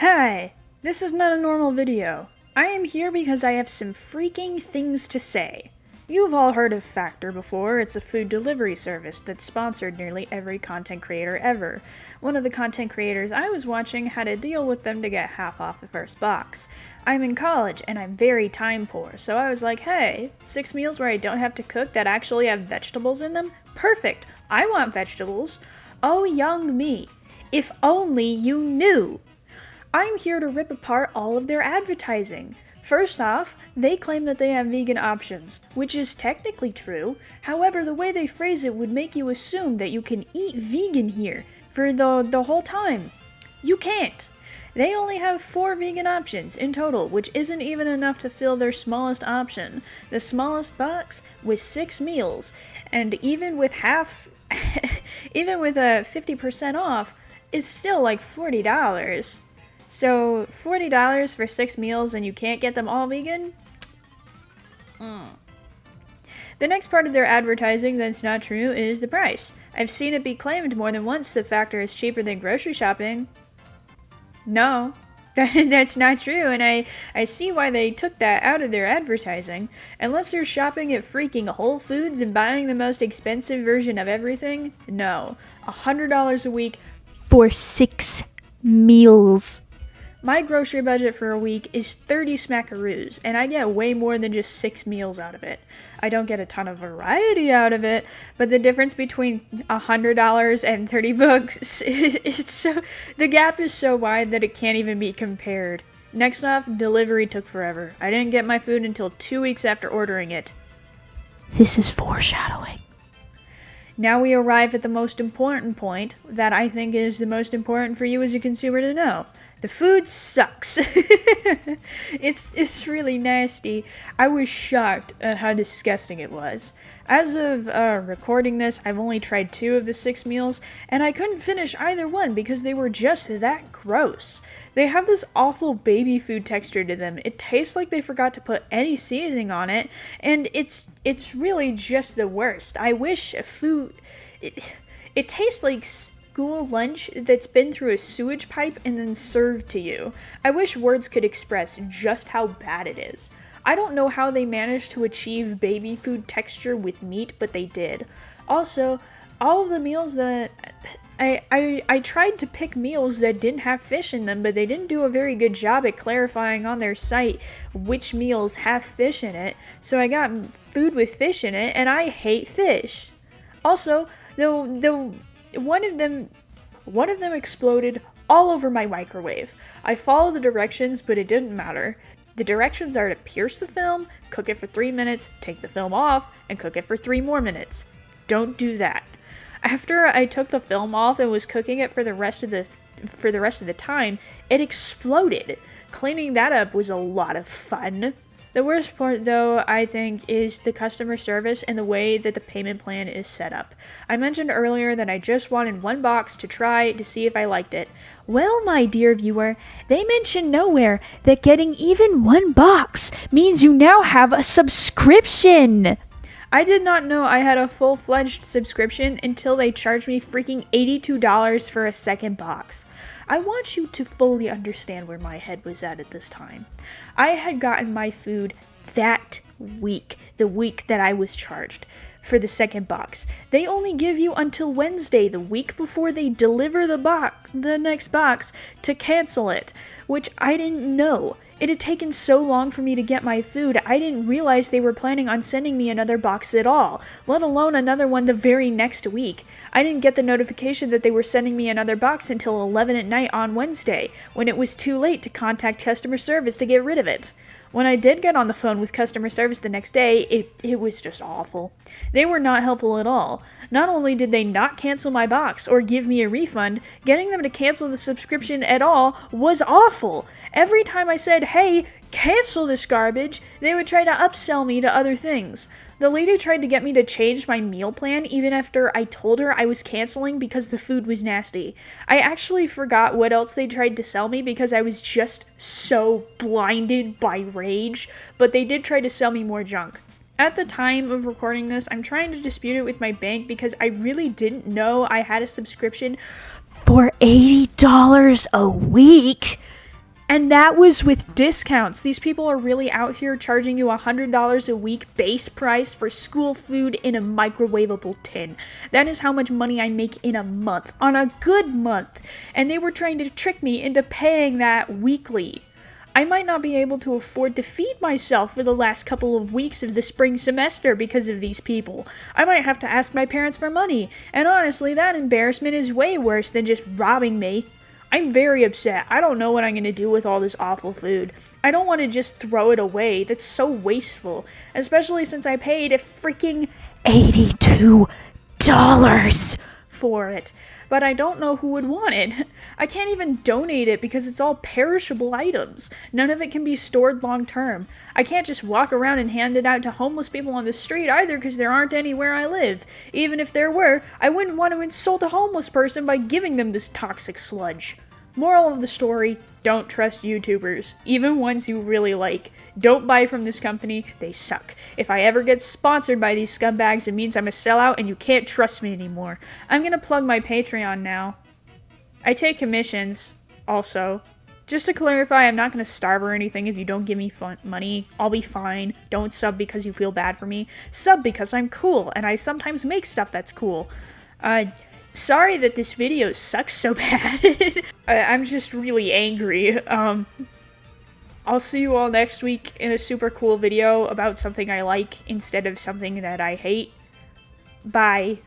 Hi, this is not a normal video. I am here because I have some freaking things to say. You've all heard of Factor before. It's a food delivery service that's sponsored nearly every content creator ever. One of the content creators I was watching had a deal with them to get half off the first box. I'm in college and I'm very time poor, so I was like, hey, 6 meals where I don't have to cook that actually have vegetables in them? Perfect! I want vegetables. Oh, young me. If only you knew! I'm here to rip apart all of their advertising. First off, they claim that they have vegan options, which is technically true. However, the way they phrase it would make you assume that you can eat vegan here for the whole time. You can't. They only have 4 vegan options in total, which isn't even enough to fill their smallest option. The smallest box was 6 meals, and even with even with a 50% off, is still like $40. So, $40 for 6 meals and you can't get them all vegan? The next part of their advertising that's not true is the price. I've seen it be claimed more than once that Factor is cheaper than grocery shopping. No, that's not true, and I see why they took that out of their advertising. Unless you're shopping at freaking Whole Foods and buying the most expensive version of everything, no. $100 a week for 6 meals. My grocery budget for a week is 30 smackaroos, and I get way more than just 6 meals out of it. I don't get a ton of variety out of it, but the difference between $100 and $30 is so, the gap is so wide that it can't even be compared. Next off, delivery took forever. I didn't get my food until 2 weeks after ordering it. This is foreshadowing. Now we arrive at the most important point that I think is the most important for you as a consumer to know. The food sucks. It's really nasty. I was shocked at how disgusting it was. As of recording this, I've only tried 2 of the 6 meals, and I couldn't finish either one because they were just that gross. They have this awful baby food texture to them. It tastes like they forgot to put any seasoning on it, and it's really just the worst. I wish food... It tastes like school lunch that's been through a sewage pipe and then served to you. I wish words could express just how bad it is. I don't know how they managed to achieve baby food texture with meat, but they did. Also, all of the meals that... I tried to pick meals that didn't have fish in them, but they didn't do a very good job at clarifying on their site which meals have fish in it, so I got food with fish in it, and I hate fish. Also, one of them exploded all over my microwave. I followed the directions, but it didn't matter. The directions are to pierce the film, cook it for 3 minutes, take the film off, and cook it for 3 more minutes. Don't do that. After I took the film off and was cooking it for the rest of the time, it exploded. Cleaning that up was a lot of fun. The worst part, though, I think, is the customer service and the way that the payment plan is set up. I mentioned earlier that I just wanted 1 box to try to see if I liked it. Well, my dear viewer, they mention nowhere that getting even 1 box means you now have a subscription. I did not know I had a full-fledged subscription until they charged me freaking $82 for a second box. I want you to fully understand where my head was at this time. I had gotten my food that week, the week that I was charged for the second box. They only give you until Wednesday, the week before they deliver the next box, to cancel it, which I didn't know. It had taken so long for me to get my food, I didn't realize they were planning on sending me another box at all, let alone another one the very next week. I didn't get the notification that they were sending me another box until 11 at night on Wednesday, when it was too late to contact customer service to get rid of it. When I did get on the phone with customer service the next day, it was just awful. They were not helpful at all. Not only did they not cancel my box or give me a refund, getting them to cancel the subscription at all was awful. Every time I said, hey, cancel this garbage, they would try to upsell me to other things. The lady tried to get me to change my meal plan even after I told her I was canceling because the food was nasty. I actually forgot what else they tried to sell me because I was just so blinded by rage, but they did try to sell me more junk. At the time of recording this, I'm trying to dispute it with my bank because I really didn't know I had a subscription for $80 a week. And that was with discounts. These people are really out here charging you $100 a week base price for school food in a microwavable tin. That is how much money I make in a month, on a good month. And they were trying to trick me into paying that weekly. I might not be able to afford to feed myself for the last couple of weeks of the spring semester because of these people. I might have to ask my parents for money. And honestly, that embarrassment is way worse than just robbing me. I'm very upset. I don't know what I'm going to do with all this awful food. I don't want to just throw it away. That's so wasteful. Especially since I paid a freaking $82 for it. But I don't know who would want it. I can't even donate it because it's all perishable items. None of it can be stored long term. I can't just walk around and hand it out to homeless people on the street either because there aren't any where I live. Even if there were, I wouldn't want to insult a homeless person by giving them this toxic sludge. Moral of the story, don't trust YouTubers, even ones you really like. Don't buy from this company, they suck. If I ever get sponsored by these scumbags, it means I'm a sellout and you can't trust me anymore. I'm gonna plug my Patreon now. I take commissions, also. Just to clarify, I'm not gonna starve or anything if you don't give me money. I'll be fine. Don't sub because you feel bad for me. Sub because I'm cool, and I sometimes make stuff that's cool. Sorry that this video sucks so bad. I'm just really angry. I'll see you all next week in a super cool video about something I like instead of something that I hate. Bye.